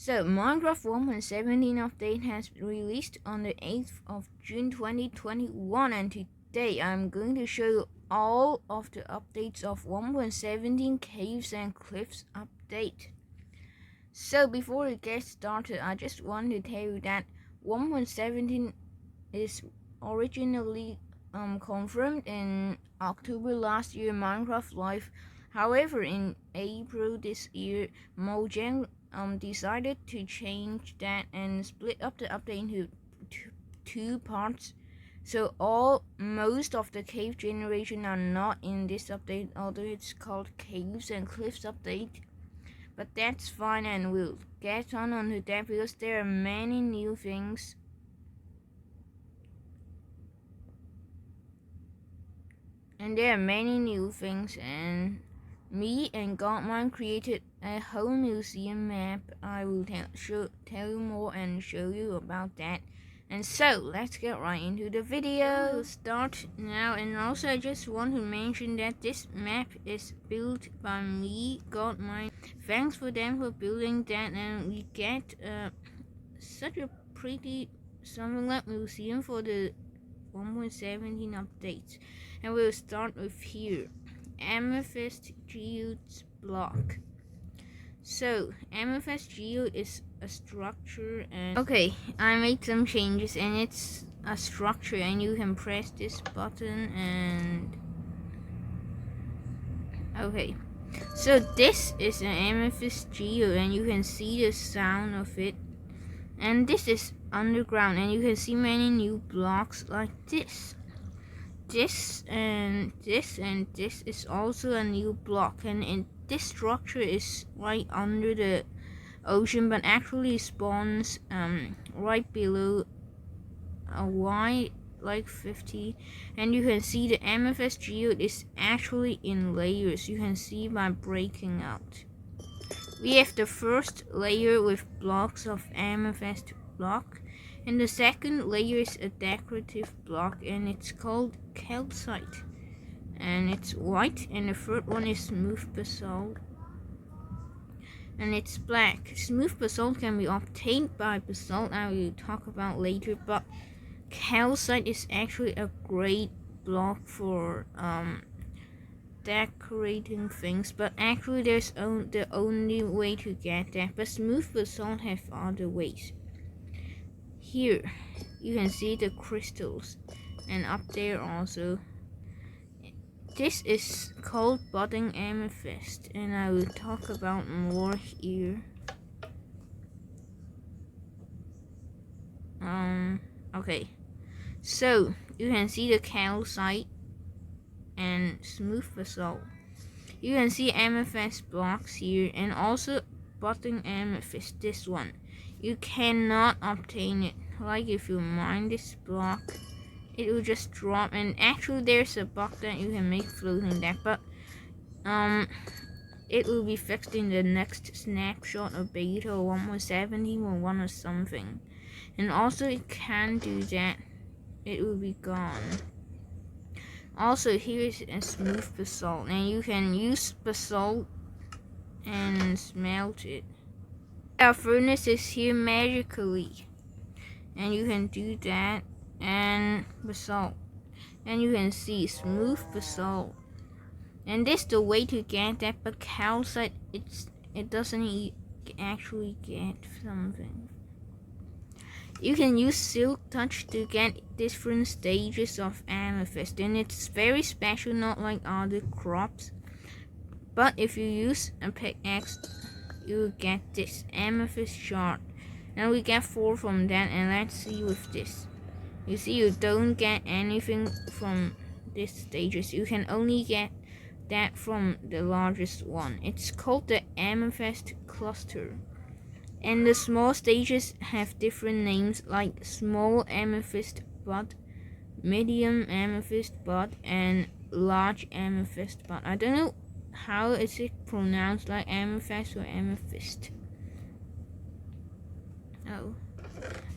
So, Minecraft 1.17 update has been released on the 8th of June 2021, and today I'm going to show you all of the updates of 1.17 Caves and Cliffs update. So, before we get started, I just want to tell you that 1.17 is originally confirmed in October last year Minecraft Live. However, in April this year, Mojang decided to change that and split up the update into two parts. So most of the cave generation are not in this update, although it's called Caves and Cliffs update. But that's fine, and we'll get on to that because there are many new things. And me and Godmine created a whole museum map. I will tell you more and show you about that. And so, let's get right into the video. We'll start now, and also I just want to mention that this map is built by me, Godmine. Thanks for them for building that, and we get such a pretty something like museum for the 1.17 updates. And we'll start with here, Amethyst Geode's block. So Amethyst Geode is a structure, and okay, I made some changes, and it's a structure, and you can press this button and okay. So this is an Amethyst Geode, and you can see the sound of it. And this is underground, and you can see many new blocks like this. This and this and this is also a new block, and this structure is right under the ocean, but actually spawns right below a Y like 50, and you can see the Amethyst Geode is actually in layers. You can see by breaking out. We have the first layer with blocks of amethyst block, and the second layer is a decorative block, and it's called calcite, and it's white. And the third one is smooth basalt, and it's black. Smooth basalt can be obtained by basalt, I will talk about later, but calcite is actually a great block for decorating things, but actually there's the only way to get that, but smooth basalt have other ways. Here you can see the crystals, and up there also. This is called budding amethyst, and I will talk about more here. Okay, so you can see the calcite and smooth basalt. You can see amethyst blocks here, and also budding amethyst, this one. You cannot obtain it. Like if you mine this block, it will just drop, and actually there's a bug that you can make floating that, but it will be fixed in the next snapshot of beta 1.17 or 1 or something. And also it can do that. It will be gone. Also, here is a smooth basalt, and you can use basalt and smelt it. Our furnace is here magically, and you can do that, and basalt, and you can see smooth basalt, and this is the way to get that. But calcite, it doesn't actually get something. You can use silk touch to get different stages of amethyst, and it's very special, not like other crops. But if you use a pickaxe, you will get this amethyst shard, and we get 4 from that. And let's see with this. You see, you don't get anything from these stages. You can only get that from the largest one. It's called the amethyst cluster. And the small stages have different names, like small amethyst bud, medium amethyst bud, and large amethyst bud. I don't know how is it pronounced, like amethyst or amethyst.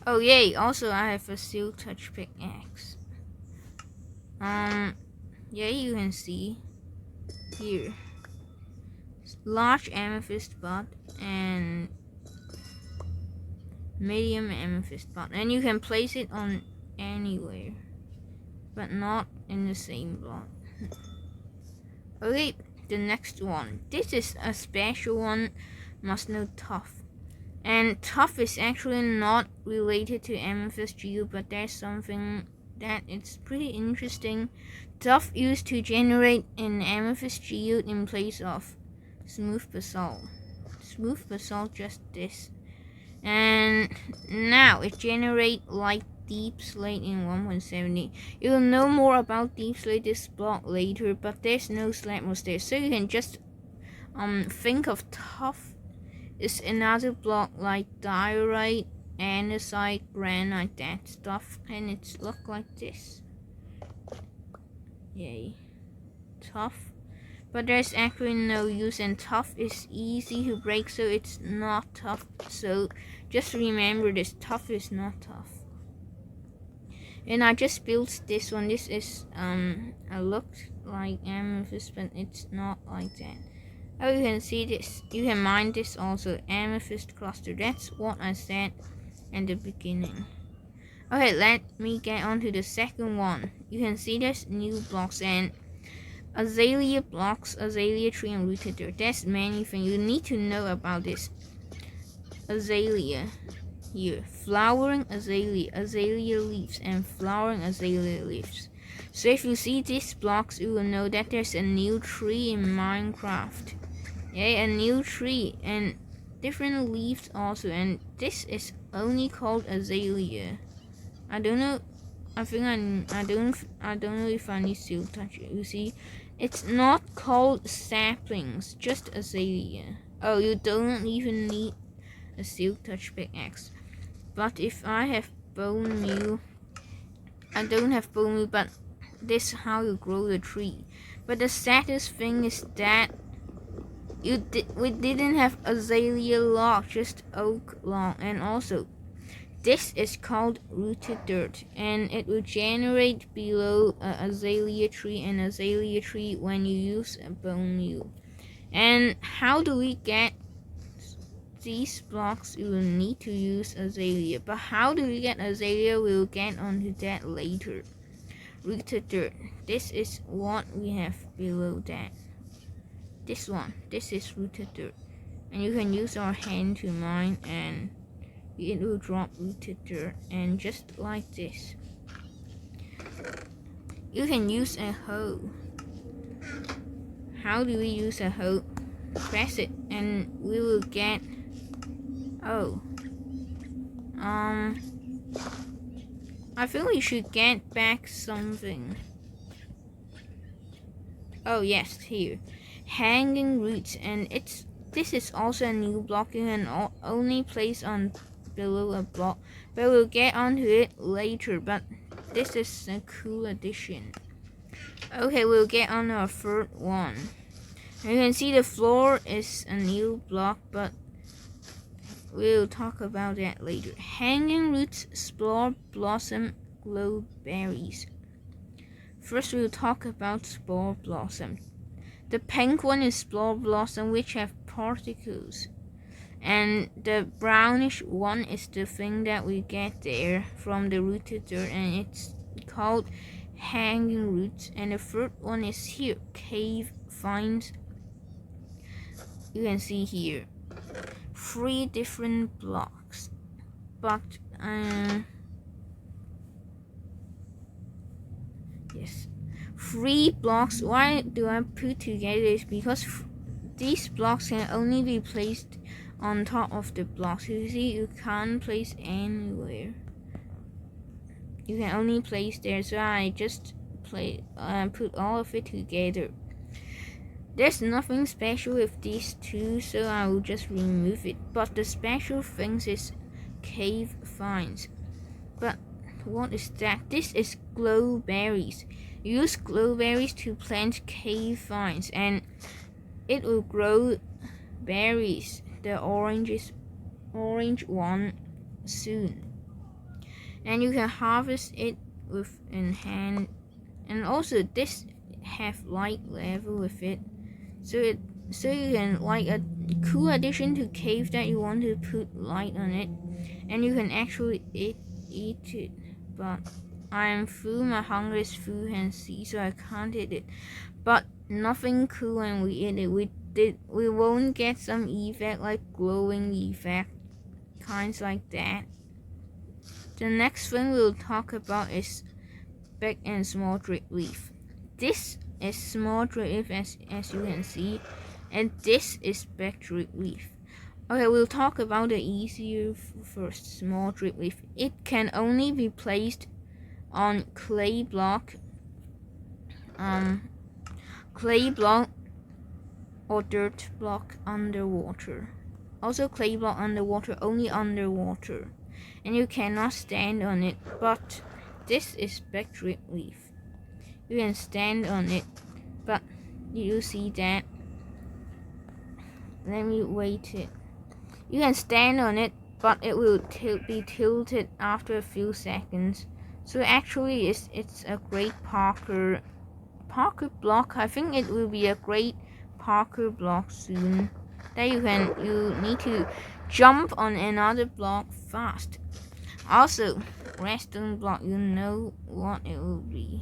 Oh yay, also I have a silk touch pickaxe. Yeah, you can see here large amethyst bud and medium amethyst block, and you can place it on anywhere, but not in the same block. Okay, the next one. This is a special one. Must know tough. And tough is actually not related to amethyst geode, but there's something that it's pretty interesting. Tough used to generate an amethyst geode in place of smooth basalt. Smooth basalt, just this. And now it generates like deep slate in 1.70. You'll know more about deep slate this block later, but there's no slab was there, so you can just think of tough is another block like diorite, andesite, granite, that stuff, and it's look like this. Yay, tough. But there's actually no use, and tough is easy to break, so it's not tough. So just remember this, tough is not tough. And I just built this one. This is it looked like amethyst, but it's not like that. Oh, you can see this. You can mine this also, amethyst cluster. That's what I said in the beginning. Okay, let me get on to the second one. You can see there's new blocks and azalea blocks, azalea tree, and rooted dirt. There's many things you need to know about this. Azalea here, flowering azalea, azalea leaves, and flowering azalea leaves. So if you see these blocks, you will know that there's a new tree in Minecraft. Yeah, a new tree and different leaves also, and this is only called azalea. I don't know. I think I don't know if I need to touch it. You see, it's not called saplings, just azalea. Oh, you don't even need a silk touch pickaxe. But if I have bone meal, I don't have bone meal, but this is how you grow the tree. But the saddest thing is that we didn't have azalea log, just oak log, and also this is called rooted dirt, and it will generate below azalea tree and azalea tree when you use a bone meal. And how do we get these blocks? You will need to use azalea, but how do we get azalea? We'll get onto that later. Rooted dirt, this is what we have below that. This one, this is rooted dirt, and you can use our hand to mine and it will drop rooted dirt, and just like this. You can use a hoe. How do we use a hoe? Press it and we will get, I feel we should get back something. Oh yes, here, hanging roots, and this is also a new block you can only place on below a block, but we'll get onto it later. But this is a cool addition. Okay, we'll get on our third one. You can see the floor is a new block, but we'll talk about that later. Hanging roots, spore blossom, glow berries. First we'll talk about spore blossom. The pink one is spore blossom, which have particles. And the brownish one is the thing that we get there from the rooted dirt, and it's called hanging roots. And the third one is here, cave finds. You can see here 3 different blocks, but yes, 3 blocks. Why do I put together is because these blocks can only be placed on top of the blocks. You see, you can't place anywhere. You can only place there, so I just put all of it together. There's nothing special with these 2, so I will just remove it. But the special things is cave finds. But what is that? This is glow berries. Use glow berries to plant cave finds, and it will grow berries. The orange one soon, and you can harvest it with an hand. And also this have light level with it, so So you can, like, a cool addition to cave that you want to put light on it, and you can actually eat it. But I am full, my hunger is full and see, so I can't eat it. But nothing cool when we eat it. We won't get some effect like glowing effect, kinds like that. The next thing we'll talk about is big and small drip leaf. This is small drip leaf as you can see, and this is big drip leaf. Okay, we'll talk about the easier first, small drip leaf. It can only be placed on clay block or dirt block underwater. Also clay block underwater, only underwater. And you cannot stand on it, but this is big drip leaf. You can stand on it, but you see that? Let me wait it. You can stand on it, but it will be tilted after a few seconds. So actually, it's a great Parker block. I think it will be a great Parker block soon. That you need to jump on another block fast. Also, redstone block, you know what it will be.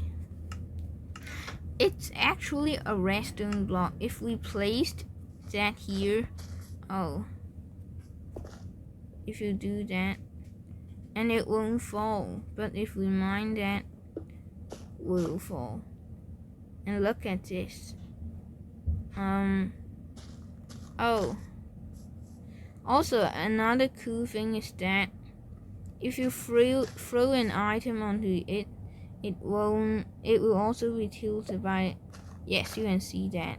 It's actually a redstone block. If we placed that here, if you do that, and it won't fall. But if we mine that, will fall. And look at this. Also another cool thing is that if you throw an item onto it, it will also be tilted by, yes, you can see that.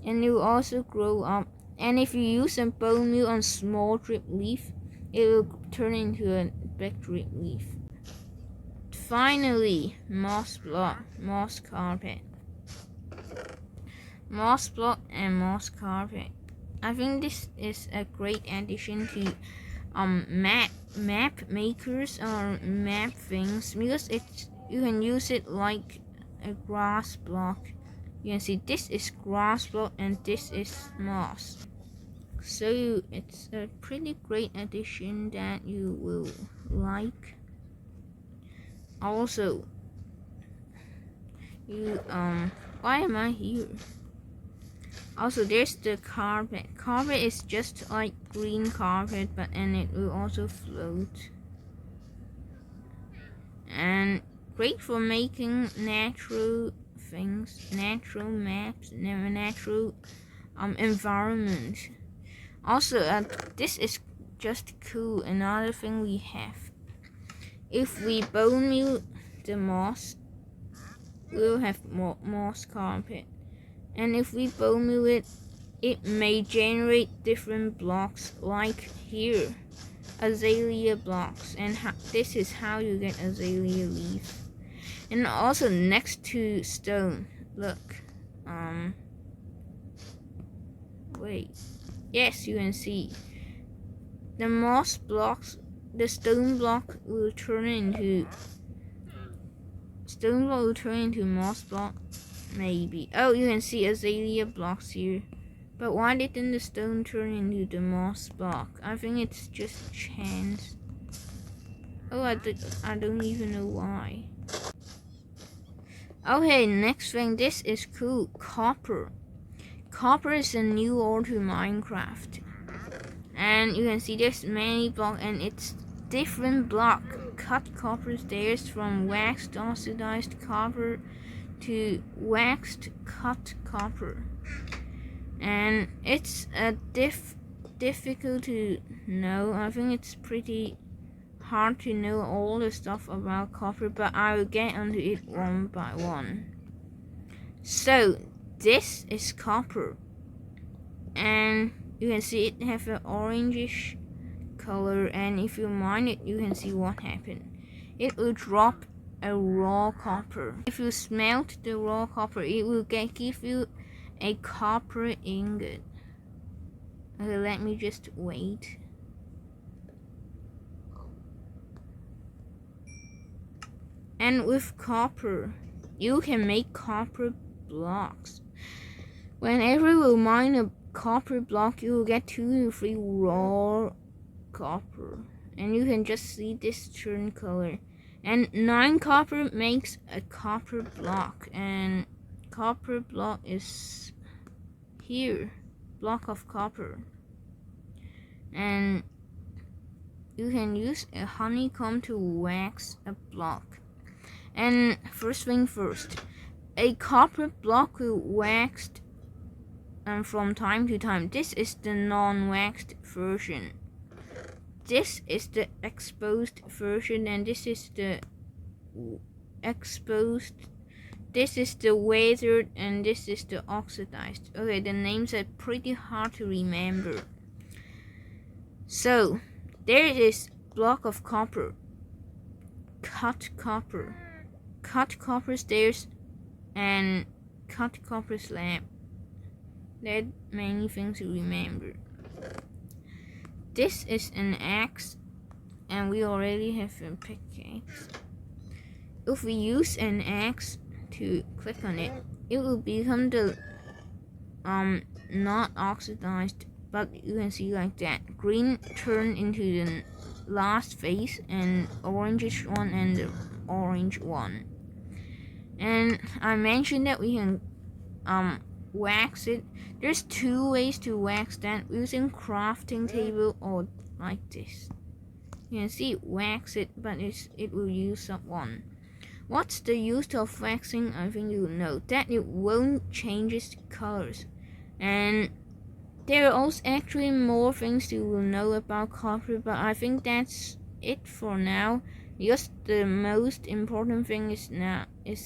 And it will also grow up. And if you use some bone meal on small drip leaf, it will turn into a big drip leaf. Finally, moss block, moss carpet. Moss block and moss carpet. I think this is a great addition to map makers or map things, because you can use it like a grass block. You can see this is grass block and this is moss. So it's a pretty great addition that you will like. Also, why am I here? Also, there's the carpet. Carpet is just like green carpet, and it will also float. And great for making natural things, natural maps, natural environment. Also, this is just cool. Another thing we have. If we bone meal the moss, we'll have moss carpet. And if we bone meal it, it may generate different blocks, like here, Azalea blocks. And this is how you get Azalea leaf. And also next to stone, look, wait, yes, you can see the moss blocks. The stone block will turn into moss block, maybe. Oh, you can see Azalea blocks here. But why didn't the stone turn into the moss block? I think it's just chance. Oh, I don't even know why. Okay, next thing. This is cool. Copper. Copper is a new ore to Minecraft. And you can see there's many blocks, and it's different block. Cut copper stairs from waxed oxidized copper to waxed cut copper. And it's a difficult to know. I think it's pretty hard to know all the stuff about copper, but I will get onto it one by one. So this is copper, and you can see it have an orangish color, and if you mine it, you can see what happened. It will drop a raw copper. If you smelt the raw copper, it will give you a copper ingot. Okay, let me just wait. And with copper, you can make copper blocks. Whenever you mine a copper block, you will get 2 to 3 raw copper, and you can just see this turn color. And 9 copper makes a copper block, and copper block is here, block of copper. And you can use a honeycomb to wax a block. And first thing first, a copper block will waxed from time to time. This is the non-waxed version. This is the exposed version, and this is the exposed. This is the weathered, and this is the oxidized. Okay, the names are pretty hard to remember. So there is block of copper, cut copper stairs, and cut copper slab. There are many things to remember. This is an axe, and we already have a pickaxe. If we use an axe to click on it, it will become the not oxidized, but you can see like that. Green turn into the last phase, and orangish one and the orange one. And I mentioned that we can wax it. There's 2 ways to wax that, using crafting table or like this. You can see wax it, but it will use up 1. What's the use of waxing? I think you know that it won't change its colors. And there are also actually more things you will know about copper, but I think that's it for now, because the most important thing is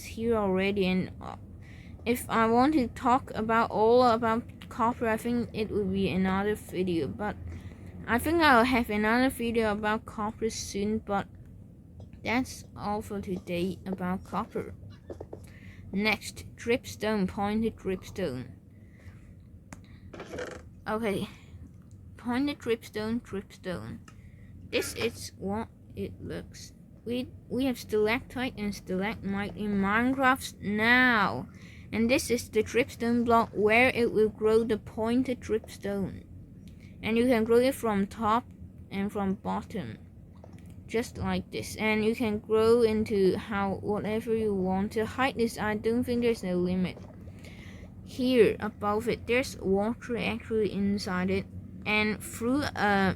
here already. And if I want to talk about all about copper, I think it will be another video, but I think I'll have another video about copper soon. But that's all for today about copper. Next, dripstone, pointed dripstone. Okay, pointed dripstone. This is what it looks. We have stalactite and stalagmite in Minecraft now. And this is the dripstone block where it will grow the pointed dripstone. And you can grow it from top and from bottom, just like this. And you can grow into whatever you want. The height is, I don't think there's a limit. Here above it, there's water actually inside it. And through a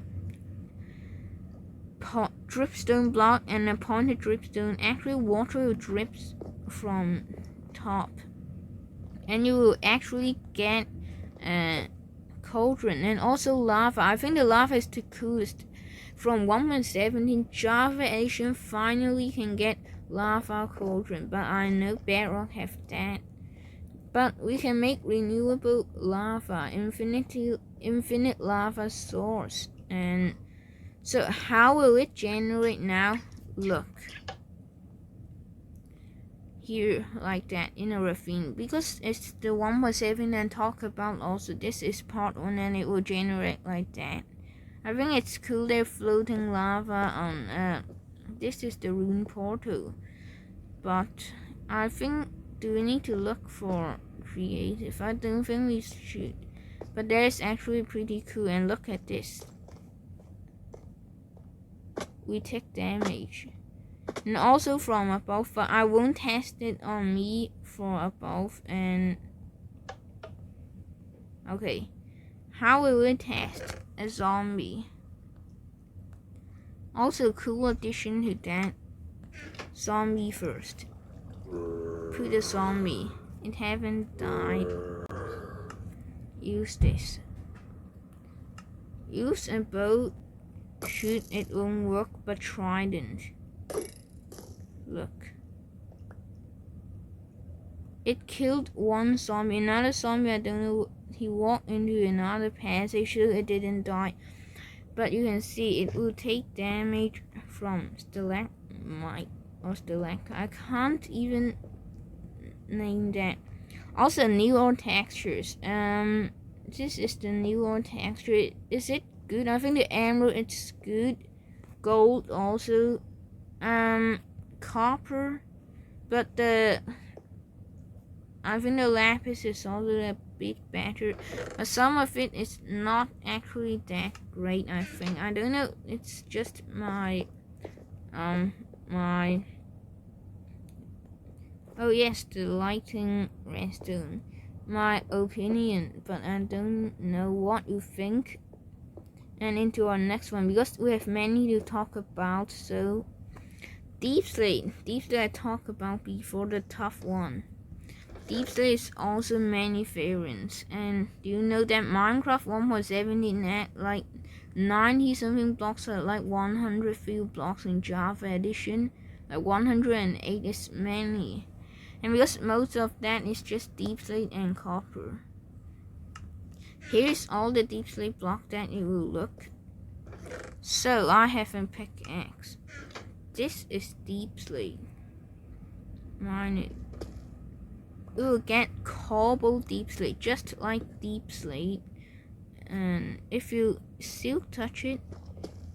dripstone block and a pointed dripstone, actually water will drip from top. And you will actually get a cauldron and also lava. I think the lava is the coolest. From 1.17, Java Edition finally can get lava cauldron, but I know Bedrock have that. But we can make renewable lava, infinite lava source. And so how will it generate now? Look. Here like that in a ravine, because it's the 1.7 and talk about also this is part 1, and it will generate like that. I think it's cool. They're floating lava on this is the rune portal, but I think, do we need to look for creative? I don't think we should, but there's actually pretty cool. And look at this, we take damage. And also from above, but I won't test it on me for above. And okay, how will we test a zombie? Also cool addition to that, zombie first. Put a zombie, it haven't died. Use this. Use a bow, shoot, it won't work, but trident. Look. It killed 1 zombie. Another zombie, I don't know, he walked into another passage, so it didn't die. But you can see it will take damage from stalagmite or stalactite. I can't even name that. Also, newer textures. This is the newer texture. Is it good? I think the emerald, it's good. Gold also. Copper, but I think the lapis is also a bit better, but some of it is not actually that great. I think, I don't know, it's just my oh yes, the lighting redstone, my opinion, but I don't know what you think. And into our next one, because we have many to talk about. So Deep Slate I talked about before, the tough one. Deep Slate is also many variants. And do you know that Minecraft 1.17 had like 90 something blocks, or like 100 few blocks in Java edition? Like 108 is many. And because most of that is just Deep Slate and copper. Here's all the Deep Slate block that it will look. So I have a pickaxe. This is Deep Slate. Mine it. We will get cobble Deep Slate, just like Deep Slate. And if you silk touch it,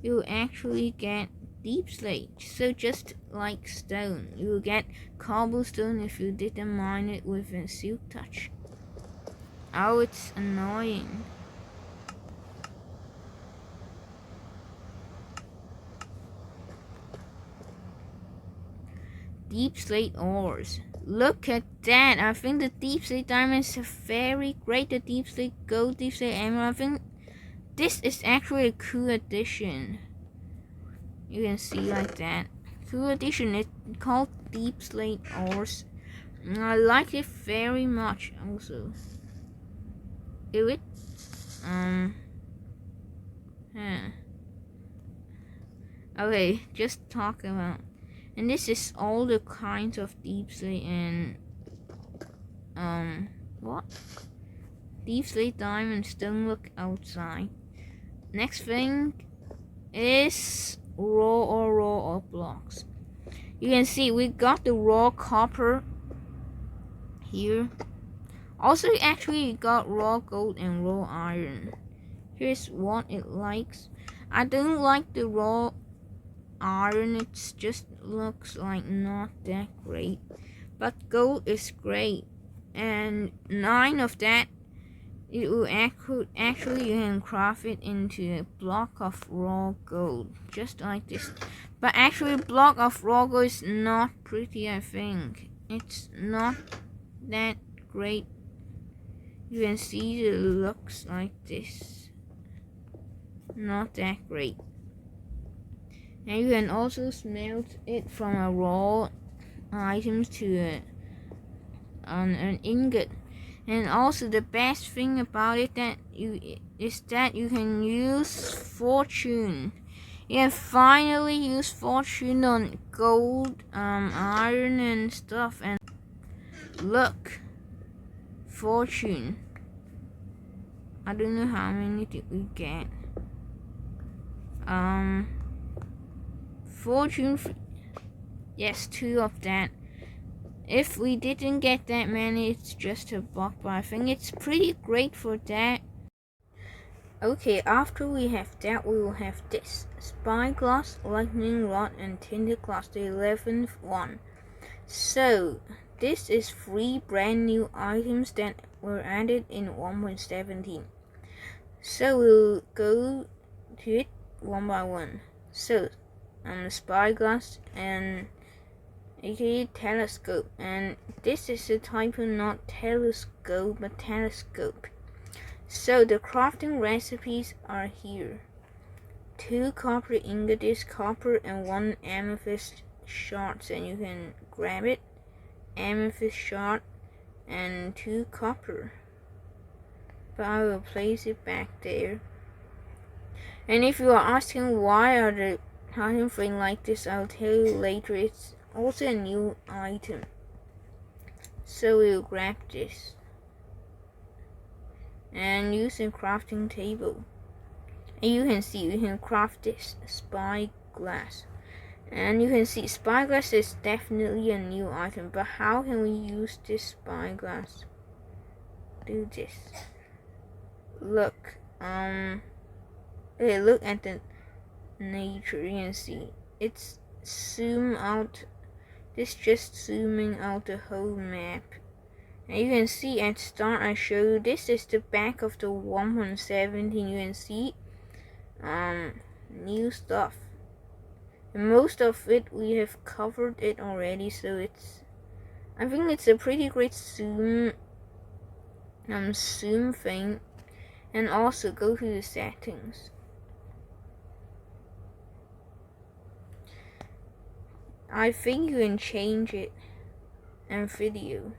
you will actually get Deep Slate. So just like stone, you will get cobblestone if you didn't mine it with a silk touch. Oh, it's annoying. Deep Slate ores. Look at that. I think the Deep Slate diamonds are very great. The Deep Slate gold, Deep Slate emerald. I think this is actually a cool addition. You can see like that. Cool addition. It's called Deep Slate ores. I like it very much also. It okay, just talk about. And this is all the kinds of Deep Slate and what? Deep Slate diamonds don't look outside. Next thing is raw blocks. You can see we got the raw copper here. Also, actually, we got raw gold and raw iron. Here's what it likes. I don't like the raw iron, it just looks like not that great, but gold is great, and 9 of that, it will actually you can craft it into a block of raw gold, just like this. But actually a block of raw gold is not pretty. I think it's not that great. You can see it looks like this, not that great. And you can also smelt it from a raw items to an ingot. And also the best thing about it is that you can use fortune. You can finally use fortune on gold, iron and stuff. And look, fortune. I don't know how many did we get. Fortune, yes, 2 of that. If we didn't get that many, it's just a block, but I think it's pretty great for that. Okay, after we have that, we will have this Spyglass, Lightning Rod, and Tinted Glass, the 11th one. So this is 3 brand new items that were added in 1.17. So we'll go to it one by one. So Spyglass and aka telescope, and this is a type of not telescope but telescope. So the crafting recipes are here. 2 copper ingots, copper, and 1 amethyst shards, and you can grab it. Amethyst shard and 2 copper. But I will place it back there. And if you are asking why are the item frame like this, I'll tell you later. It's also a new item. So we'll grab this and use a crafting table. And you can see we can craft this Spyglass. And you can see Spyglass is definitely a new item. But how can we use this Spyglass? Do this. Look, okay, look at the nature. You can see it's zoom out. This just zooming out the whole map. And you can see at start I show you this is the back of the 1.17. You can see new stuff. And most of it we have covered it already, so I think it's a pretty great zoom thing. And also go to the settings. I think you can change it and video.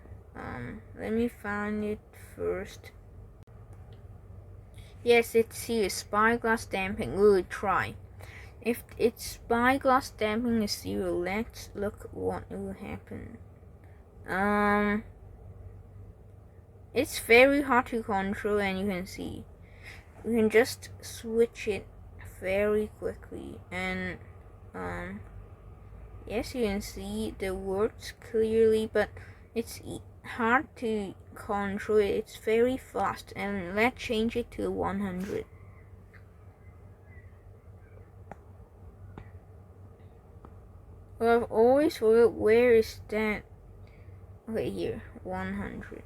Let me find it first. Yes, it's here, Spyglass damping. We'll try. If it's Spyglass damping is 0, let's look what will happen. It's very hard to control, and you can see. We can just switch it very quickly, and yes, you can see the words clearly, but it's hard to control it. It's very fast, and let's change it to 100. Well, I've always forgot where is that. Okay, here, 100.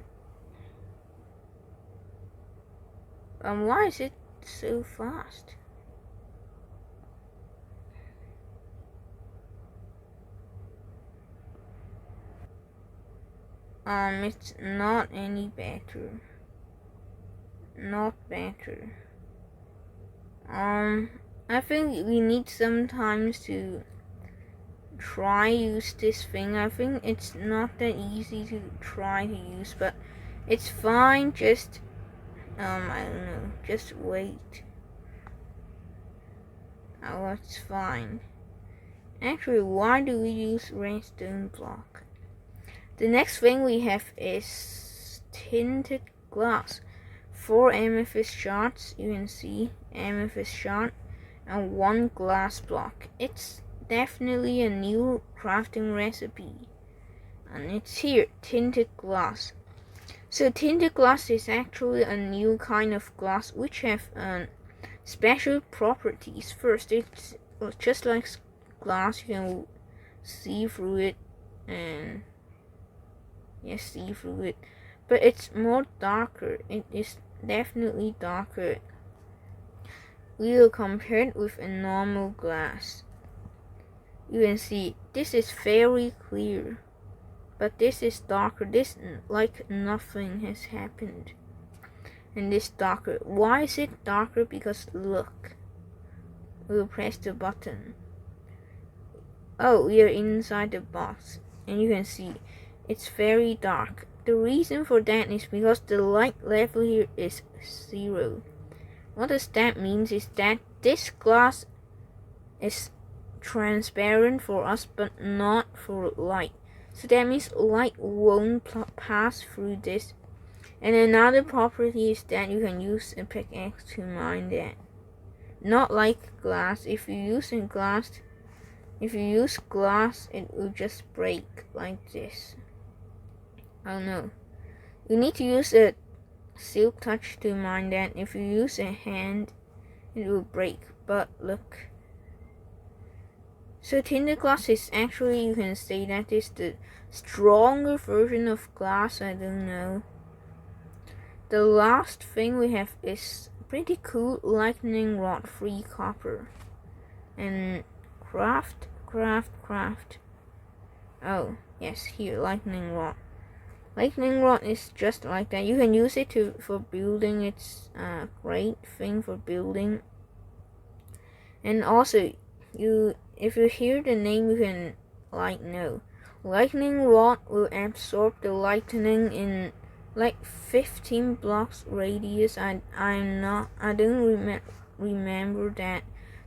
Why is it so fast? It's not any better. Not better. I think we need sometimes to try use this thing. I think it's not that easy to try to use, but it's fine. Just I don't know. Just wait. Oh, it's fine. Actually, why do we use redstone block? The next thing we have is Tinted Glass. 4 amethyst shards, you can see, amethyst shard, and 1 glass block. It's definitely a new crafting recipe. And it's here, Tinted Glass. So Tinted Glass is actually a new kind of glass which have special properties. First, it's just like glass, you can see through it, and yes, see through it, but it's more darker. It is definitely darker. We will compare it with a normal glass. You can see this is very clear, but this is darker. This like nothing has happened. And this darker. Why is it darker? Because look. We'll press the button. Oh, we are inside the box, and you can see it's very dark. The reason for that is because the light level here is 0. What does that mean is that this glass is transparent for us, but not for light. So that means light won't pass through this. And another property is that you can use a pickaxe to mine that. Not like glass. If you use glass, it will just break like this. Oh no. You need to use a silk touch to mine that. If you use a hand, it will break. But look. So Tinted Glass is actually, you can say that is the stronger version of glass. I don't know. The last thing we have is pretty cool lightning rod 3 copper. And craft. Oh, yes, here, lightning rod. Lightning rod is just like that. You can use it for building. It's a great thing for building. And also, if you hear the name, you can know. Lightning rod will absorb the lightning in like 15 blocks radius. I don't remember that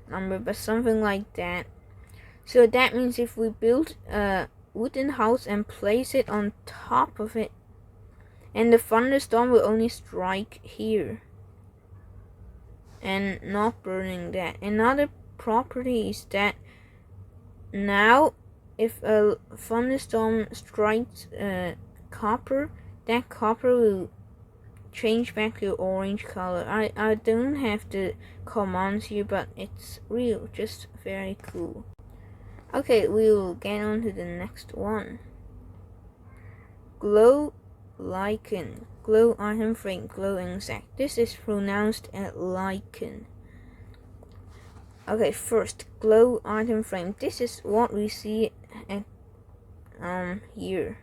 number, but something like that. So that means if we build a wooden house and place it on top of it, and the thunderstorm will only strike here and not burning that. Another property is that now if a thunderstorm strikes copper, that copper will change back to orange color. I don't have the commands here, but it's real, just very cool. Okay, we will get on to the next one. Glow Liken. Glow item frame, glowing sack. This is pronounced as Liken. Okay, first, glow item frame. This is what we see at here.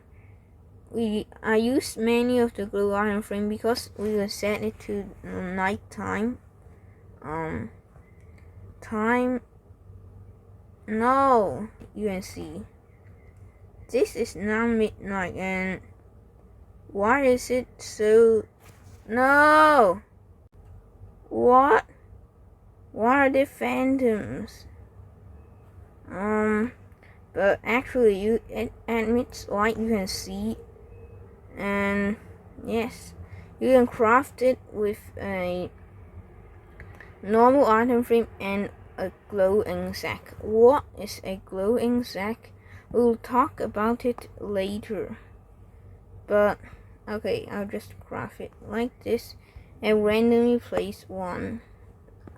I used many of the glow item frame because we will set it to night time. No, you can see. This is now midnight, and why is it so? No. What? Why are there phantoms? But actually, it emits light. You can see. And yes, you can craft it with a normal item frame and a glowing sack. What is a glowing sack? We'll talk about it later. But okay, I'll just craft it like this and randomly place one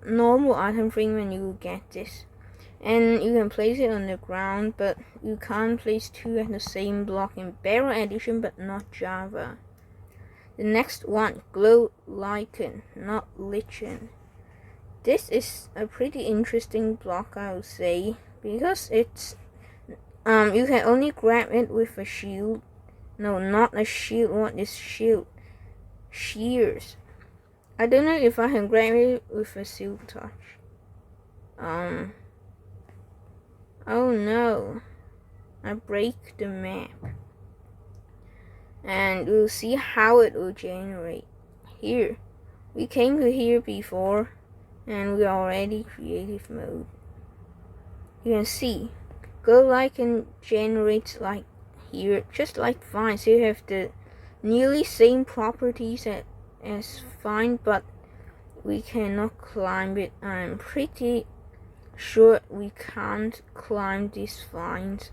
normal item frame and you will get this. And you can place it on the ground, but you can't place two at the same block in Barrel Edition, but not Java. The next one, Glow Liken, not Liken. This is a pretty interesting block, I would say, because it's you can only grab it with a shield. No, not a shield. What is shield? Shears. I don't know if I can grab it with a silk touch. Oh no, I break the map. And we'll see how it will generate. Here, we came to here before, and we're already creative mode. You can see, Glow Liken generates like here, just like Vine. So you have the nearly same properties as Vine, but we cannot climb it. I'm pretty sure we can't climb these vines.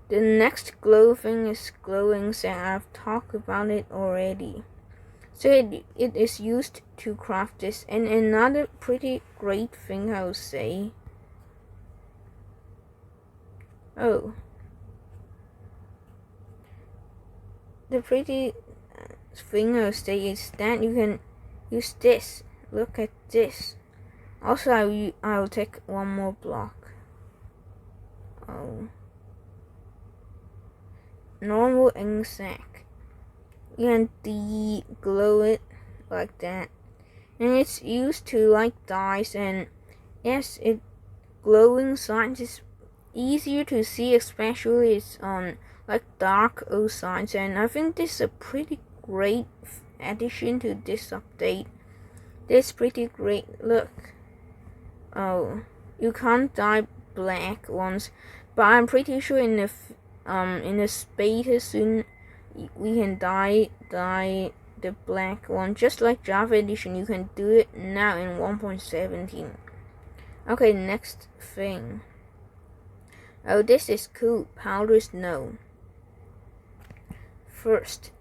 The next glow thing is glowing sack. I've talked about it already. So it is used to craft this. And another pretty great thing I would say. Oh. The pretty thing I would say is that you can use this. Look at this. Also, I will take one more block. Oh. Normal ink sack. You can de-glow it like that. And it's used to like dyes, and yes, it glowing signs is easier to see, especially it's on like dark old signs, and I think this is a pretty great addition to this update. This is pretty great. Look. Oh, you can't dye black ones, but I'm pretty sure in the beta soon we can dye the black one, just like Java Edition. You can do it now in 1.17. Okay, next thing. Oh, this is cool. Powder snow. First,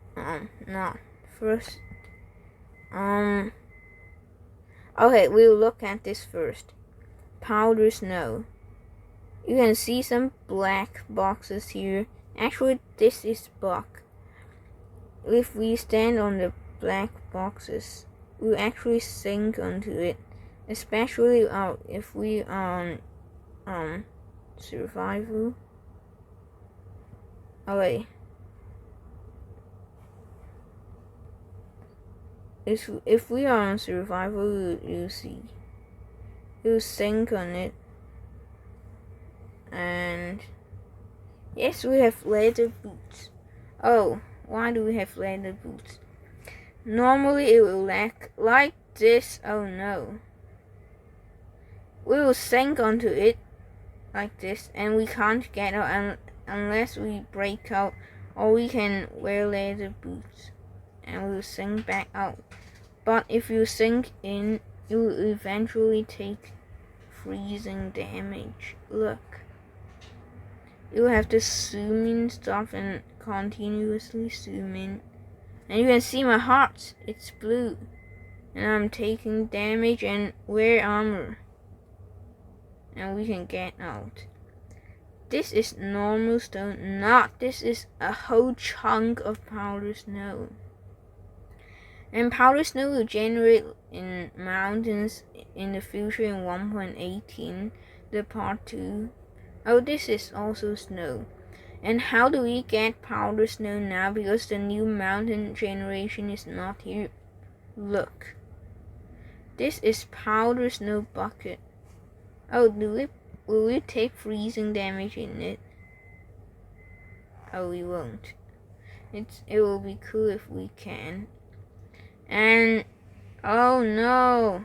okay, we'll look at this first. Powder snow. You can see some black boxes here. Actually, this is black. If we stand on the black boxes, we actually sink onto it. Especially if we are on survival. Oh wait. If we are on survival, you see. You sink on it. And yes, we have leather boots. Oh, why do we have leather boots? Normally it will lag like this. Oh no. We will sink onto it like this, and we can't get out unless we break out, or we can wear leather boots and we'll sink back out. But if you sink in, you will eventually take freezing damage. Look. You have to zoom in stuff and continuously zoom in. And you can see my heart. It's blue. And I'm taking damage and wear armor. And we can get out. This is normal stone, not this is a whole chunk of powder snow. And powder snow will generate in mountains in the future in 1.18, the part 2. Oh, this is also snow. And how do we get powder snow now? Because the new mountain generation is not here. Look. This is powder snow bucket. Oh, will we take freezing damage in it? Oh, we won't. It will be cool if we can. And oh no.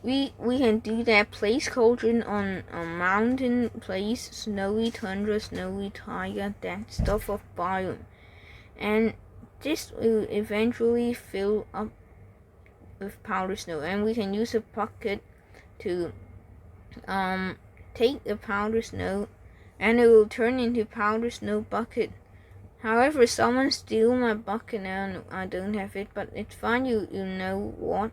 We can do that place cauldron on a mountain place, snowy tundra, snowy taiga, that stuff of biome. And this will eventually fill up with powder snow, and we can use a bucket to take the powder snow, and it will turn into powder snow bucket. However, someone steal my bucket now. I don't have it, but it's fine. You know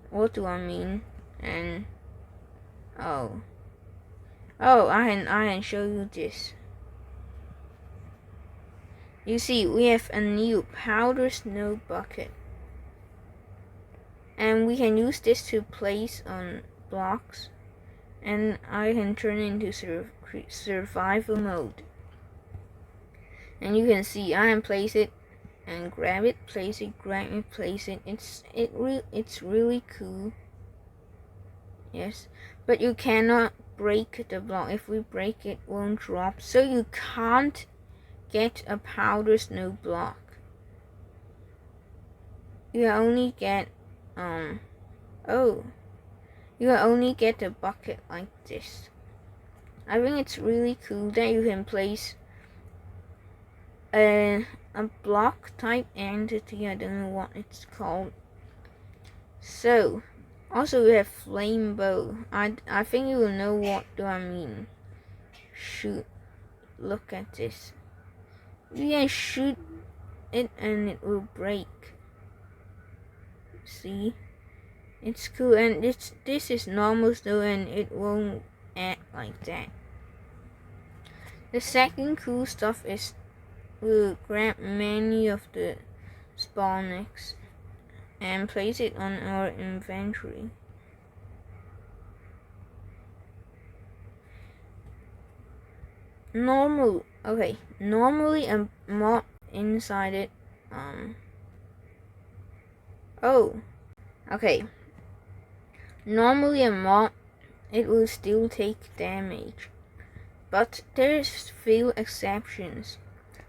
what do I mean? And I can show you this. You see, we have a new powder snow bucket, and we can use this to place on blocks, and I can turn into survival mode. And you can see I can place it and grab it, place it, grab it, place it. It's really cool. Yes, but you cannot break the block. If we break it, won't drop. So you can't get a powder snow block. You only get you only get a bucket like this. I think it's really cool that you can place a block type entity. I don't know what it's called. So also we have flame bow. I think you will know what do I mean. Shoot, look at this. You can shoot it and it will break. See, it's cool, and this is normal snow and it won't act like that. The second cool stuff is we'll grab many of the spawn eggs and place it on our inventory. Normally a mob inside it. Normally a mob, it will still take damage, but there's few exceptions.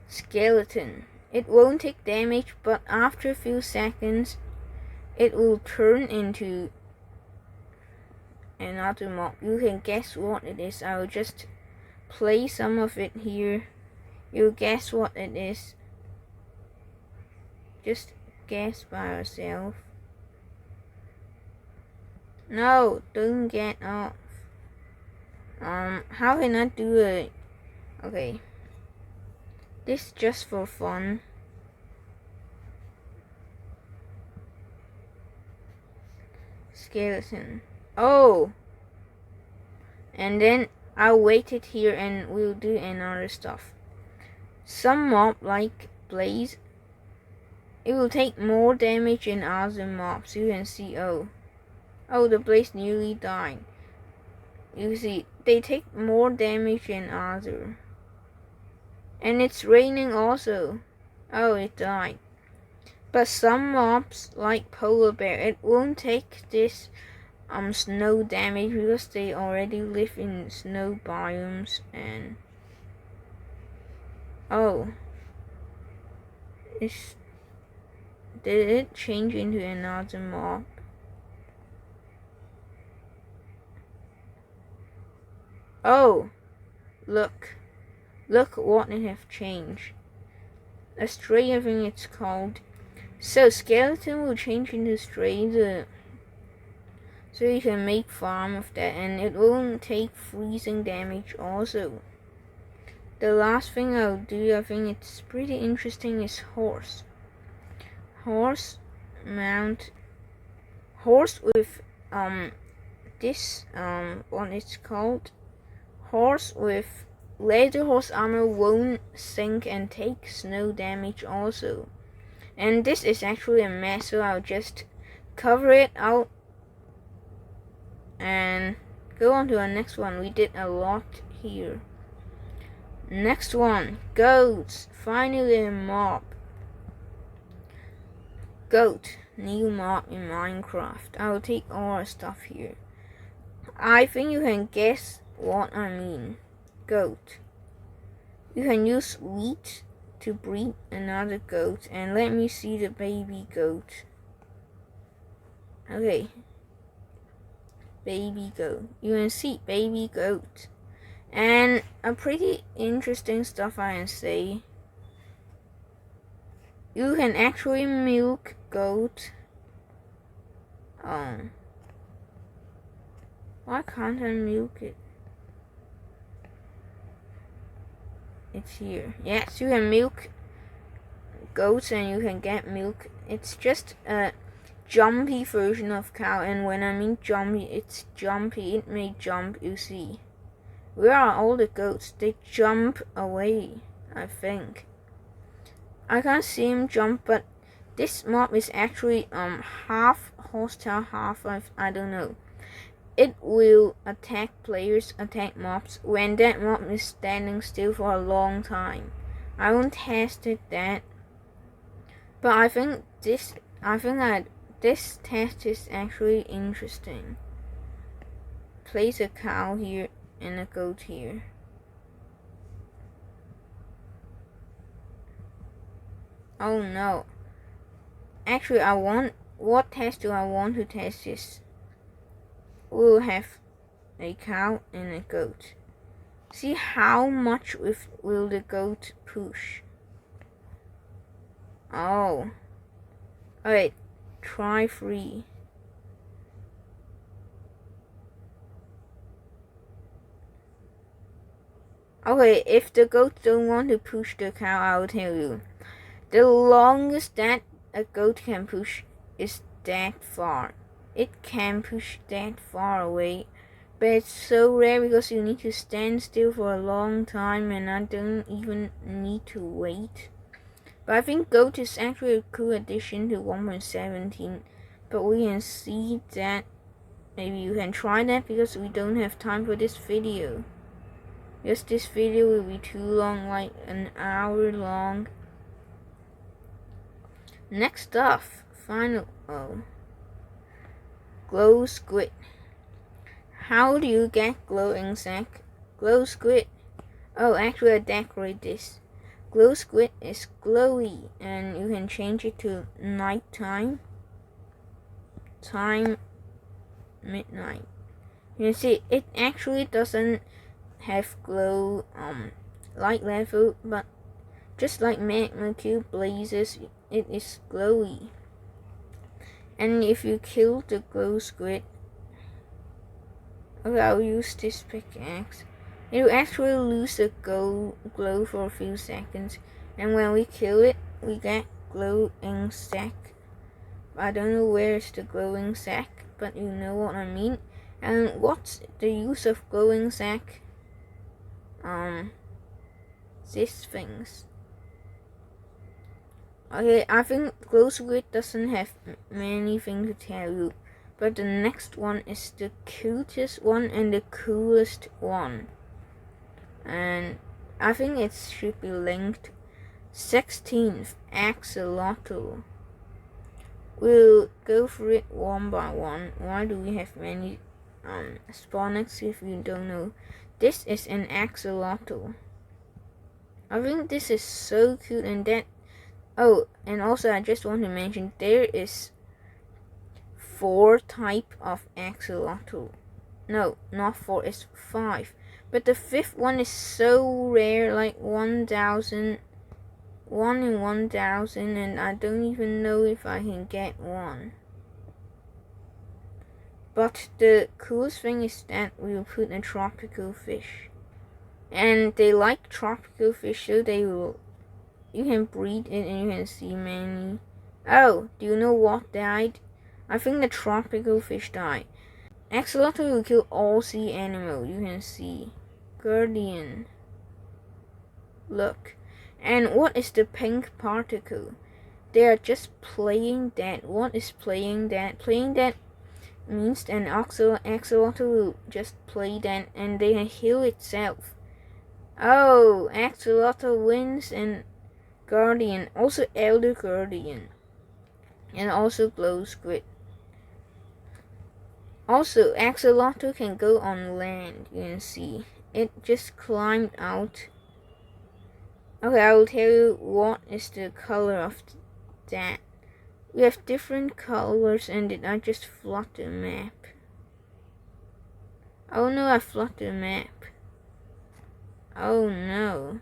Skeleton, it won't take damage, but after a few seconds it will turn into another mob. You can guess what it is. I will just play some of it here. You'll guess what it is. Just guess by yourself. No, don't get off. How can I do it? Okay. This just for fun. Skeleton. Oh! And then I'll wait it here and we'll do another stuff. Some mob like Blaze, it will take more damage than other mobs. You can see, oh, the Blaze nearly died. You see, they take more damage than other. And it's raining also. Oh, it died. But some mobs, like Polar Bear, it won't take this snow damage because they already live in snow biomes. And did it change into another mob? Oh, look what it have changed. A stray, I think it's called. So skeleton will change into stray, so you can make farm of that, and it won't take freezing damage also. The last thing I'll do, I think it's pretty interesting, is horse. Horse with this what it's called, horse with laser horse armor won't sink and take snow damage also. And this is actually a mess, so I'll just cover it out and go on to our next one. We did a lot here. Next one, goats. Finally a mob. Goat, new mob in Minecraft. I'll take all our stuff here. I think you can guess what I mean. Goat. You can use wheat to breed another goat, and let me see the baby goat. Okay. Baby goat. You can see baby goat. And a pretty interesting stuff I can say. You can actually milk goat. Why can't I milk it? It's here. Yes, you can milk goats and you can get milk. It's just a jumpy version of cow, and when I mean jumpy, it's jumpy. It may jump, you see. Where are all the goats? They jump away, I think. I can't see him jump, but this mob is actually half hostile, half I don't know. It will attack players, attack mobs when that mob is standing still for a long time. I haven't tested that, but I think this test is actually interesting. Place a cow here and a goat here. Oh no. Actually, what test do I want to test this? We'll have a cow and a goat. See how much will the goat push? Oh. Alright, try 3. Okay, if the goat don't want to push the cow, I'll tell you. The longest that a goat can push is that far. It can push that far away, but it's so rare because you need to stand still for a long time, and I don't even need to wait. But I think goat is actually a cool addition to 1.17, but we can see that maybe you can try that because we don't have time for this video. Because this video will be too long, like an hour long. Next up, glow squid. How do you get glowing sack? Glow squid. Oh, actually I decorate this. Glow squid is glowy, and you can change it to nighttime. Time midnight. You can see it actually doesn't have glow light level, but just like magma cube blazes, it is glowy. And if you kill the glow squid, okay, I'll use this pickaxe. It will actually lose the glow for a few seconds, and when we kill it, we get glowing sack. I don't know where is the glowing sack, but you know what I mean. And what's the use of glowing sack? These things. Okay, I think glow squid doesn't have many things to tell you, but the next one is the cutest one and the coolest one, and I think it should be linked. 16th axolotl. We'll go through it one by one. Why do we have many spawners if you don't know? This is an axolotl. I think this is so cute, and that. Oh, and also I just want to mention there is 4 type of axolotl. No, not 4, it's 5. But the 5th one is so rare, like 1,000, 1 in 1,000, and I don't even know if I can get one. But the coolest thing is that we'll put a tropical fish. And they like tropical fish, so you can breed it and you can see many. Oh, do you know what died? I think the tropical fish died. Axolotl will kill all sea animals. You can see. Guardian. Look. And what is the pink particle? They are just playing that. What is playing that? Playing that means an axolotl will just play that and they heal itself. Oh, axolotl wins and guardian. Also elder guardian. And also glow squid. Also, axolotl can go on land. You can see. It just climbed out. Okay, I will tell you what is the color of that. We have different colors, and did I just flood the map? Oh no, I flooded the map. Oh no.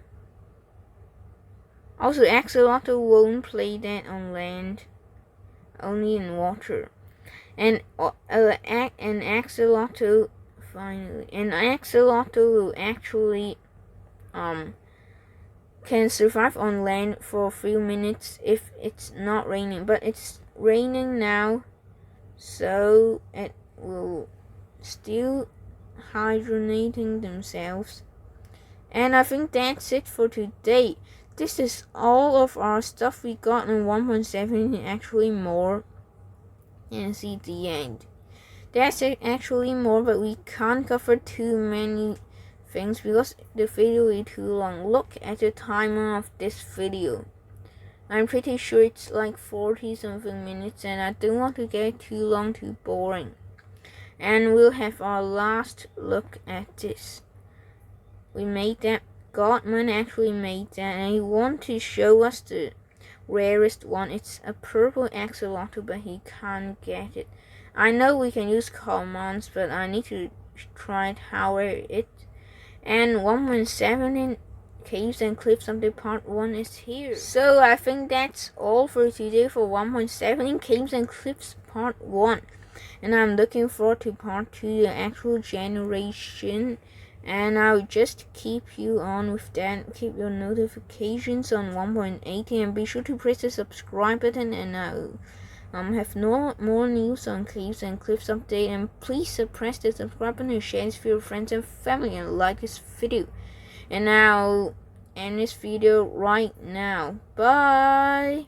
Also, axolotl won't play that on land, only in water. And an axolotl will actually can survive on land for a few minutes if it's not raining, but it's raining now, so it will still hibernating themselves. And I think that's it for today. This is all of our stuff we got in 1.7, actually more. And see the end. That's actually more, but we can't cover too many things because the video is too long. Look at the timer of this video. I'm pretty sure it's like 40 something minutes, and I don't want to get too long, too boring. And we'll have our last look at this. We made that. Godman actually made that, and he wanted to show us the rarest one. It's a purple axolotl, but he can't get it. I know we can use commands, but I need to try it how rare it. And 1.7 in Caves and Cliffs Update Part 1 is here. So I think that's all for today for 1.7 in Caves and Cliffs Part 1. And I'm looking forward to Part 2, the actual generation. And I'll just keep you on with that. Keep your notifications on 1.80 and be sure to press the subscribe button, and I'll have no more news on Caves and Cliffs Update. And please press the subscribe button and share this with your friends and family and like this video. And I'll end this video right now. Bye.